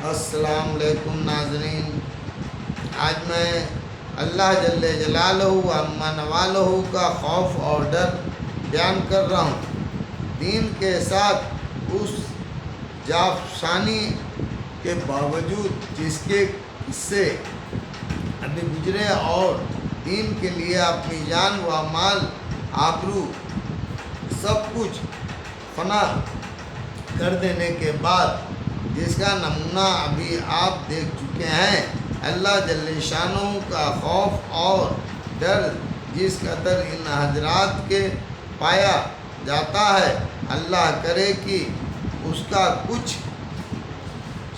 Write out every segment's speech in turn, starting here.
السلام علیکم ناظرین، آج میں اللہ جل جلالہ و عما نوالہ کا خوف اور ڈر بیان کر رہا ہوں۔ دین کے ساتھ اس جافشانی کے باوجود جس کے قصے ابھی گزرے اور دین کے لیے اپنی جان و مال آبرو سب کچھ فنا کر دینے کے بعد جس کا نمونہ ابھی آپ دیکھ چکے ہیں، اللہ جل شانہ کا خوف اور ڈر جس قدر ان حضرات کے پایا جاتا ہے، اللہ کرے کہ اس کا کچھ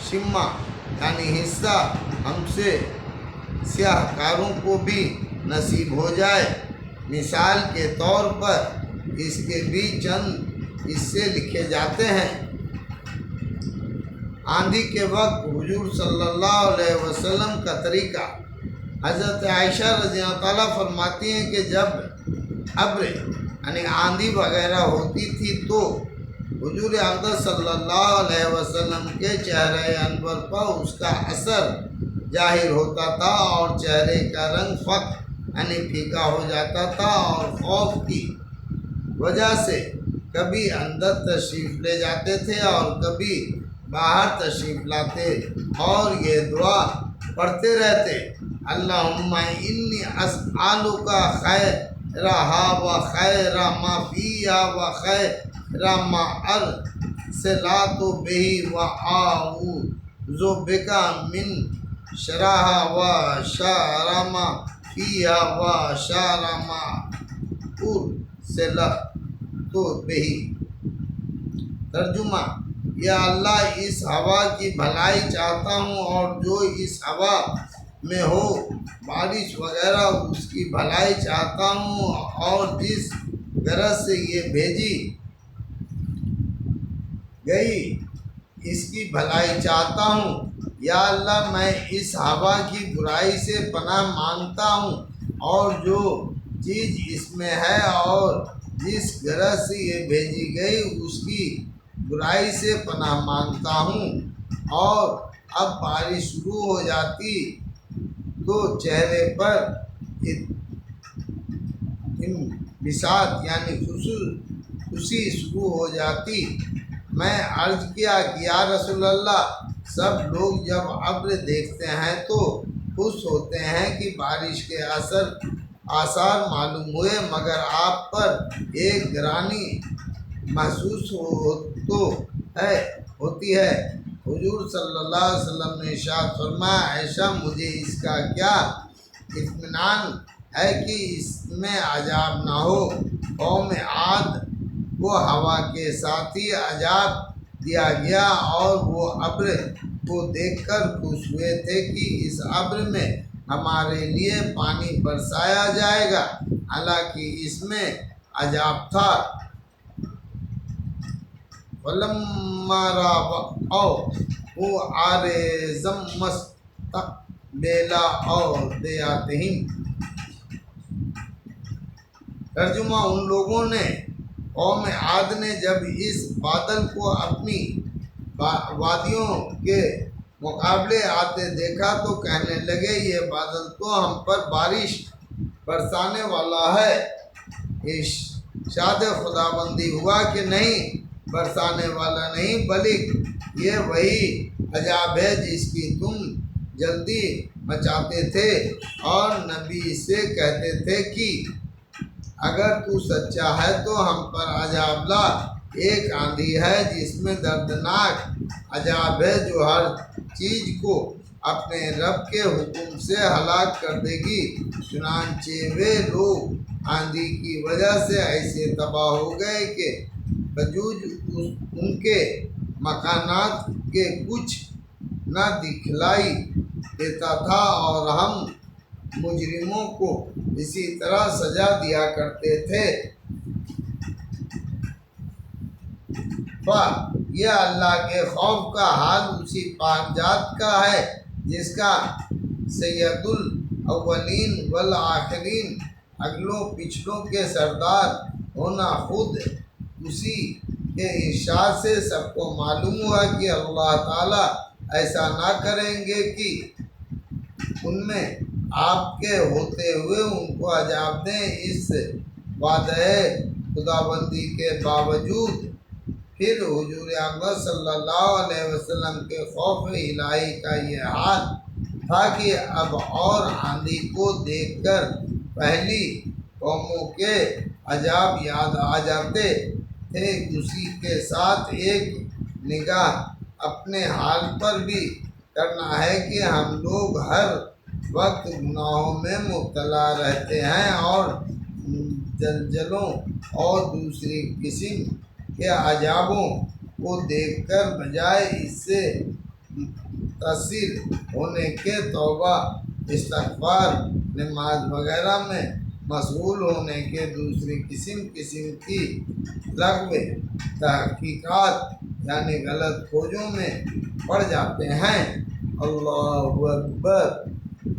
شمع یعنی حصہ ہم سے سیاہ کاروں کو بھی نصیب ہو جائے۔ مثال کے طور پر اس کے بھی چند حصے لکھے جاتے ہیں۔ آندھی کے وقت حضور صلی اللہ علیہ وسلم کا طریقہ۔ حضرت عائشہ رضی اللہ تعالیٰ فرماتی ہیں کہ جب ابر یعنی آندھی وغیرہ ہوتی تھی تو حضور اقدس صلی اللہ علیہ وسلم کے چہرے انور پر اس کا اثر ظاہر ہوتا تھا اور چہرے کا رنگ فقط یعنی پھیکا ہو جاتا تھا، اور خوف کی وجہ سے کبھی اندر تشریف لے جاتے تھے اور کبھی باہر تشریف لاتے اور یہ دعا پڑھتے رہتے: اللہم انی اسألک خیرہا و خیر ما فیہا و خیر ما ارسلت بہ و اعوذ بک من شرہا و شر ما فیہا و شر ما ارسلت بہ۔ ترجمہ: یا اللہ، اس ہوا کی بھلائی چاہتا ہوں اور جو اس ہوا میں ہو، بارش وغیرہ اس کی بھلائی چاہتا ہوں اور جس غرض سے یہ بھیجی گئی اس کی بھلائی چاہتا ہوں۔ یا اللہ، میں اس ہوا کی برائی سے پناہ مانگتا ہوں اور جو چیز اس میں ہے اور جس غرض سے یہ بھیجی گئی اس کی برائی سے پناہ مانگتا ہوں۔ اور اب بارش شروع ہو جاتی تو چہرے پر انبساط یعنی خوشی شروع ہو جاتی۔ میں عرض کیا کہ یا رسول اللہ، سب لوگ جب ابر دیکھتے ہیں تو خوش ہوتے ہیں کہ بارش کے آثار معلوم ہوئے، مگر آپ پر ایک گرانی محسوس ہوتی ہے۔ حضور صلی اللہ علیہ وسلم نے ارشاد فرمایا: عائشہ، مجھے اس کا کیا اطمینان ہے کہ اس میں عذاب نہ ہو۔ قوم عاد کو ہوا کے ساتھ ہی عذاب دیا گیا اور وہ ابر کو دیکھ کر خوش ہوئے تھے کہ اس ابر میں ہمارے لیے پانی برسایا جائے گا، حالانکہ اس میں عذاب تھا۔ فَلَمَّا رَأَوْهُ عَارِضًا مُسْتَقْبِلَ أَوْدِيَتِهِمْ۔ ترجمہ: ان لوگوں نے قوم عاد نے جب اس بادل کو اپنی وادیوں کے مقابلے آتے دیکھا تو کہنے لگے: یہ بادل تو ہم پر بارش برسانے والا ہے۔ ارشاد خداوندی ہوا کہ نہیں، برسانے والا نہیں، بلکہ یہ وہی عذاب ہے جس کی تم جلدی مچاتے تھے، اور نبی سے کہتے تھے کہ اگر تو سچا ہے تو ہم پر عذاب لا۔ ایک آندھی ہے جس میں دردناک عذاب ہے جو ہر چیز کو اپنے رب کے حکم سے ہلاک کر دے گی۔ چنانچہ وہ لوگ آندھی کی وجہ سے ایسے تباہ ہو گئے کہ وجود ان کے مکانات کے کچھ نہ دکھلائی دیتا تھا، اور ہم مجرموں کو اسی طرح سزا دیا کرتے تھے۔ یہ اللہ کے خوف کا حال اسی پاک ذات کا ہے جس کا سید الاولین والآخرین، اگلوں پچھلوں کے سردار ہونا خود اسی کے ارشاد سے سب کو معلوم ہوا کہ اللہ تعالیٰ ایسا نہ کریں گے کہ ان میں آپ کے ہوتے ہوئے ان کو عذاب دیں۔ اس وعدہ خداوندی کے باوجود پھر حضور اکرم صلی اللہ علیہ وسلم کے خوف الہی کا یہ حال تھا کہ اب اور آندھی کو دیکھ کر پہلی قوموں کے عذاب یاد آ جاتے تھے۔ اسی کے ساتھ ایک نگاہ اپنے حال پر بھی کرنا ہے کہ ہم لوگ ہر وقت گناہوں میں مبتلا رہتے ہیں اور زلزلوں اور دوسری قسم کے عذابوں کو دیکھ کر بجائے اس سے متاثر ہونے کے توبہ استغفار نماز وغیرہ میں مشغول ہونے کے دوسری قسم کی لغو تحقیقات یعنی غلط کھوجوں میں پڑ جاتے ہیں۔ اللہ اکبر۔